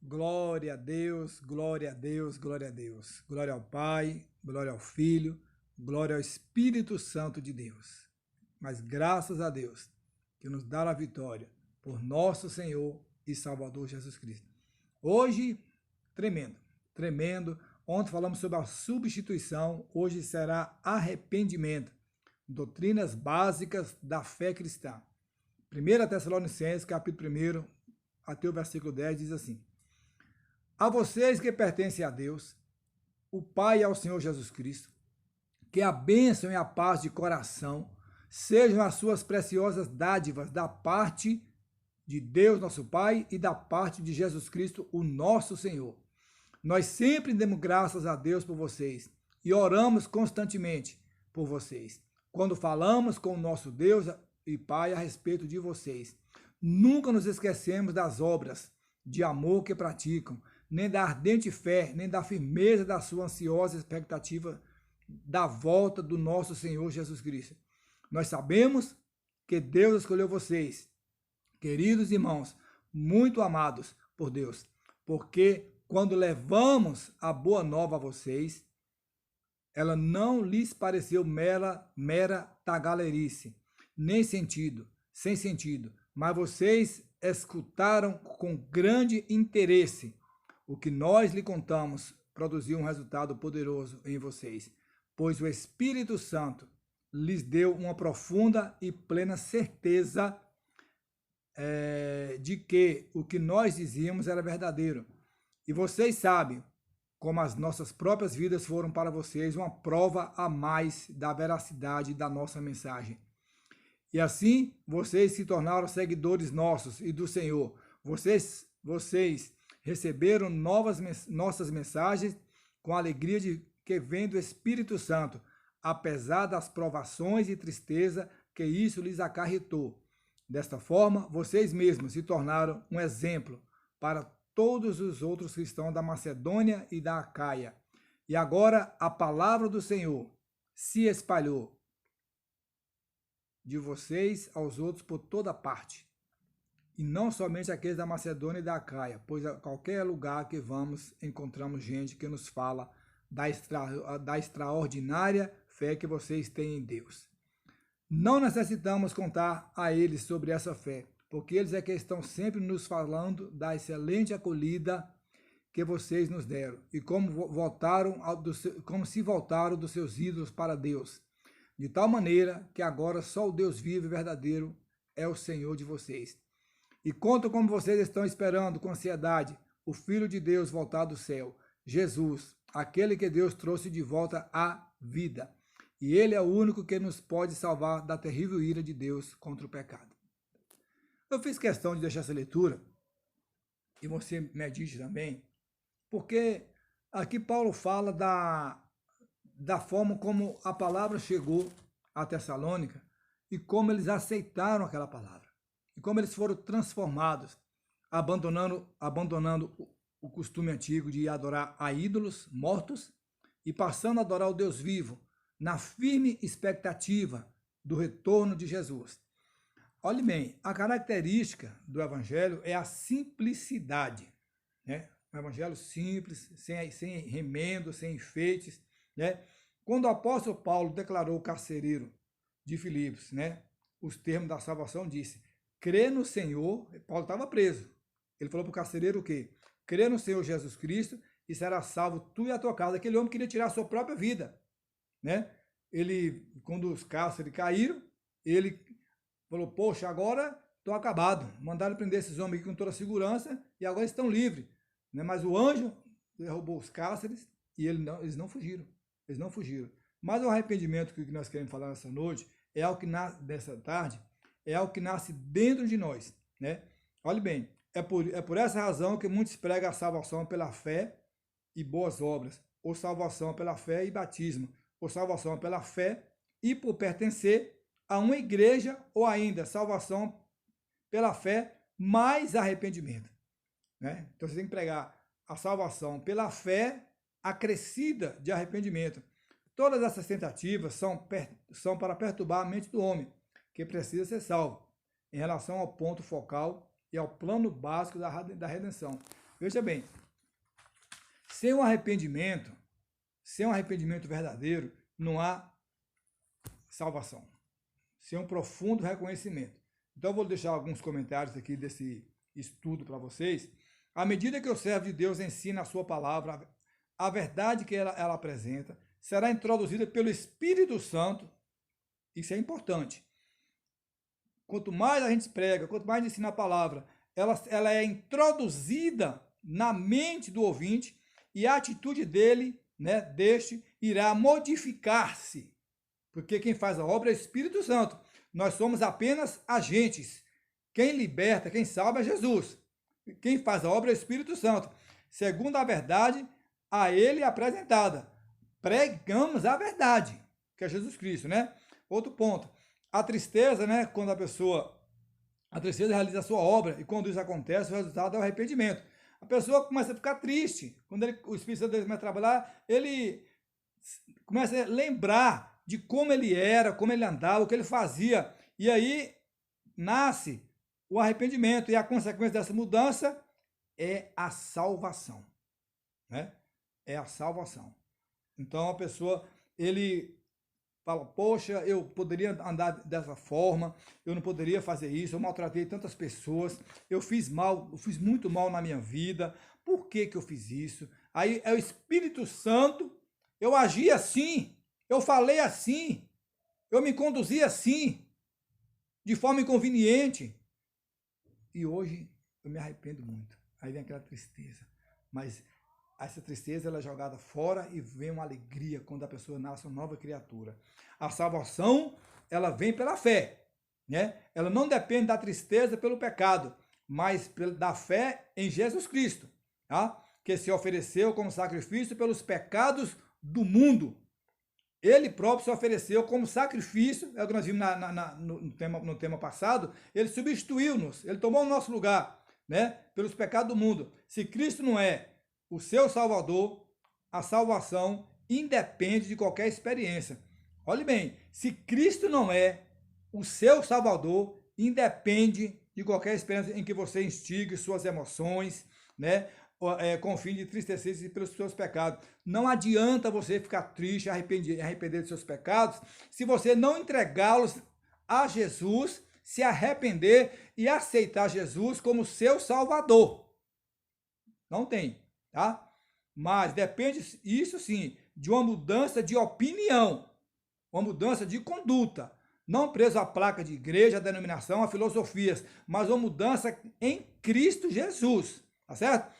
Glória a Deus, glória a Deus, glória a Deus. Glória ao Pai, glória ao Filho, glória ao Espírito Santo de Deus. Mas graças a Deus que nos dá a vitória por nosso Senhor e Salvador Jesus Cristo. Hoje, tremendo, tremendo. Ontem falamos sobre a substituição, hoje será arrependimento. Doutrinas básicas da fé cristã. 1 Tessalonicenses, capítulo 1, até o versículo 10, diz assim: A vocês que pertencem a Deus, o Pai e ao Senhor Jesus Cristo, que a bênção e a paz de coração sejam as suas preciosas dádivas da parte de Deus, nosso Pai, e da parte de Jesus Cristo, o nosso Senhor. Nós sempre demos graças a Deus por vocês e oramos constantemente por vocês, quando falamos com o nosso Deus e Pai a respeito de vocês. Nunca nos esquecemos das obras de amor que praticam, nem da ardente fé, nem da firmeza da sua ansiosa expectativa da volta do nosso Senhor Jesus Cristo. Nós sabemos que Deus escolheu vocês, queridos irmãos, muito amados por Deus, porque quando levamos a boa nova a vocês, ela não lhes pareceu mera tagarelice, nem sem sentido, mas vocês escutaram com grande interesse. O que nós lhe contamos produziu um resultado poderoso em vocês, pois o Espírito Santo lhes deu uma profunda e plena certeza de que o que nós dizíamos era verdadeiro. E vocês sabem como as nossas próprias vidas foram para vocês uma prova a mais da veracidade da nossa mensagem. E assim, vocês se tornaram seguidores nossos e do Senhor. Vocês receberam nossas mensagens com a alegria de que vem do Espírito Santo, apesar das provações e tristeza que isso lhes acarretou. Desta forma, vocês mesmos se tornaram um exemplo para todos os outros cristãos da Macedônia e da Acaia. E agora a palavra do Senhor se espalhou de vocês aos outros por toda parte. E não somente aqueles da Macedônia e da Acaia, pois a qualquer lugar que vamos, encontramos gente que nos fala da extraordinária fé que vocês têm em Deus. Não necessitamos contar a eles sobre essa fé, porque eles é que estão sempre nos falando da excelente acolhida que vocês nos deram e como se voltaram dos seus ídolos para Deus, de tal maneira que agora só o Deus vivo e verdadeiro é o Senhor de vocês. E conto como vocês estão esperando com ansiedade o Filho de Deus voltar do céu, Jesus, aquele que Deus trouxe de volta à vida. E ele é o único que nos pode salvar da terrível ira de Deus contra o pecado. Eu fiz questão de deixar essa leitura, e você medite também, porque aqui Paulo fala da forma como a palavra chegou a Tessalônica e como eles aceitaram aquela palavra. E como eles foram transformados, abandonando o costume antigo de adorar a ídolos mortos e passando a adorar o Deus vivo, na firme expectativa do retorno de Jesus. Olhe bem, a característica do Evangelho é a simplicidade, né? Um Evangelho simples, sem remendo, sem enfeites, né? Quando o apóstolo Paulo declarou o carcereiro de Filipos, né, os termos da salvação, disse: crê no Senhor. Paulo estava preso. Ele falou para o carcereiro o quê? Crê no Senhor Jesus Cristo e será salvo tu e a tua casa. Aquele homem queria tirar a sua própria vida, né? Quando os cárceres caíram, ele falou: poxa, agora estou acabado. Mandaram prender esses homens aqui com toda a segurança e agora estão livres, né? Mas o anjo derrubou os cárceres e eles não fugiram. Eles não fugiram. Mas o arrependimento que nós queremos falar nessa noite é algo que nasce dessa tarde, é algo que nasce dentro de nós, né? Olhe bem, é por essa razão que muitos pregam a salvação pela fé e boas obras, ou salvação pela fé e batismo, ou salvação pela fé e por pertencer a uma igreja, ou ainda salvação pela fé mais arrependimento, né? Então você tem que pregar a salvação pela fé acrescida de arrependimento. Todas essas tentativas são para perturbar a mente do homem, que precisa ser salvo, em relação ao ponto focal e ao plano básico da redenção. Veja bem, sem um arrependimento verdadeiro, não há salvação. Sem um profundo reconhecimento. Então, eu vou deixar alguns comentários aqui desse estudo para vocês. À medida que o servo de Deus ensina a sua palavra, a verdade que ela apresenta será introduzida pelo Espírito Santo. Isso é importante. Quanto mais a gente prega, quanto mais a gente ensina a palavra, ela é introduzida na mente do ouvinte e a atitude dele, né, deste, irá modificar-se. Porque quem faz a obra é o Espírito Santo. Nós somos apenas agentes. Quem liberta, quem salva é Jesus. Quem faz a obra é o Espírito Santo. Segundo a verdade, a ele apresentada. Pregamos a verdade, que é Jesus Cristo, né? Outro ponto. A tristeza, né? Quando a tristeza realiza a sua obra, e quando isso acontece, o resultado é o arrependimento. A pessoa começa a ficar triste. Quando o Espírito Santo começa a trabalhar, ele começa a lembrar de como ele era, como ele andava, o que ele fazia. E aí nasce o arrependimento. E a consequência dessa mudança é a salvação, né? É a salvação. Então a pessoa, ele fala, poxa, eu poderia andar dessa forma, eu não poderia fazer isso, eu maltratei tantas pessoas, eu fiz mal, eu fiz muito mal na minha vida, por que que eu fiz isso? Aí é o Espírito Santo, eu agi assim, eu falei assim, eu me conduzi assim, de forma inconveniente, e hoje eu me arrependo muito. Aí vem aquela tristeza, mas essa tristeza ela é jogada fora e vem uma alegria quando a pessoa nasce uma nova criatura. A salvação, ela vem pela fé, né? Ela não depende da tristeza pelo pecado, mas da fé em Jesus Cristo, tá? Que se ofereceu como sacrifício pelos pecados do mundo. Ele próprio se ofereceu como sacrifício, é o que nós vimos no tema passado, ele substituiu-nos, ele tomou o nosso lugar, né? Pelos pecados do mundo. Se Cristo não é o seu Salvador, a salvação independe de qualquer experiência. Olhe bem, se Cristo não é o seu Salvador, independe de qualquer experiência em que você instigue suas emoções, né? Com o fim de entristecer-se pelos seus pecados. Não adianta você ficar triste, arrepender dos seus pecados, se você não entregá-los a Jesus, se arrepender e aceitar Jesus como seu Salvador. Não tem. Tá? Mas depende, isso sim, de uma mudança de opinião, uma mudança de conduta, não preso à placa de igreja, à denominação, a filosofias, mas uma mudança em Cristo Jesus, tá certo?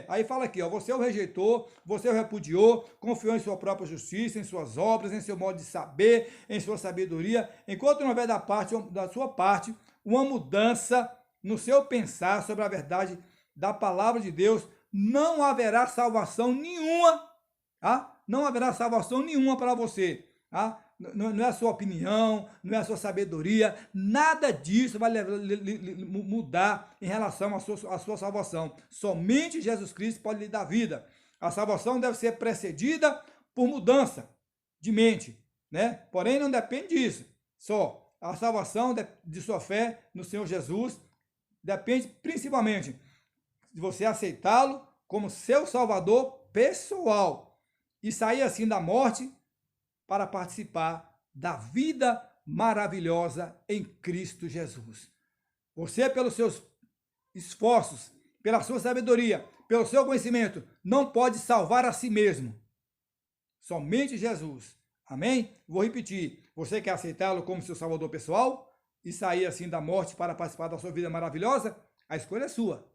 Aí fala aqui, ó, você o rejeitou, você o repudiou, confiou em sua própria justiça, em suas obras, em seu modo de saber, em sua sabedoria, enquanto não houver da sua parte uma mudança no seu pensar sobre a verdade da palavra de Deus, não haverá salvação nenhuma, tá? Não haverá salvação nenhuma para você, tá? Não é a sua opinião, não é a sua sabedoria, nada disso vai mudar em relação à sua salvação. Somente Jesus Cristo pode lhe dar vida. A salvação deve ser precedida por mudança de mente, né? Porém, não depende disso. Só a salvação de sua fé no Senhor Jesus depende principalmente de você aceitá-lo como seu Salvador pessoal e sair assim da morte para participar da vida maravilhosa em Cristo Jesus. Você, pelos seus esforços, pela sua sabedoria, pelo seu conhecimento, não pode salvar a si mesmo. Somente Jesus. Amém? Vou repetir. Você quer aceitá-lo como seu Salvador pessoal e sair assim da morte para participar da sua vida maravilhosa? A escolha é sua.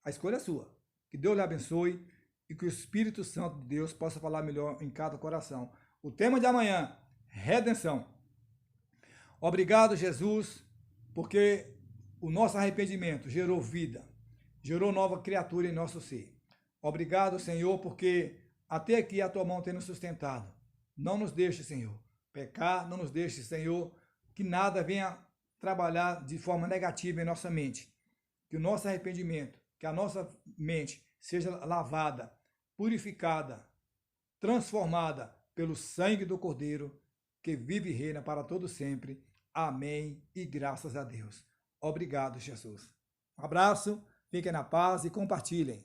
A escolha é sua. Que Deus lhe abençoe e que o Espírito Santo de Deus possa falar melhor em cada coração. O tema de amanhã, redenção. Obrigado, Jesus, porque o nosso arrependimento gerou vida, gerou nova criatura em nosso ser. Obrigado, Senhor, porque até aqui a tua mão tem nos sustentado. Não nos deixe, Senhor, pecar, não nos deixe, Senhor, que nada venha trabalhar de forma negativa em nossa mente. Que o nosso arrependimento, que a nossa mente seja lavada, purificada, transformada pelo sangue do Cordeiro, que vive e reina para todo sempre. Amém e graças a Deus. Obrigado, Jesus. Um abraço Fiquem na paz e compartilhem.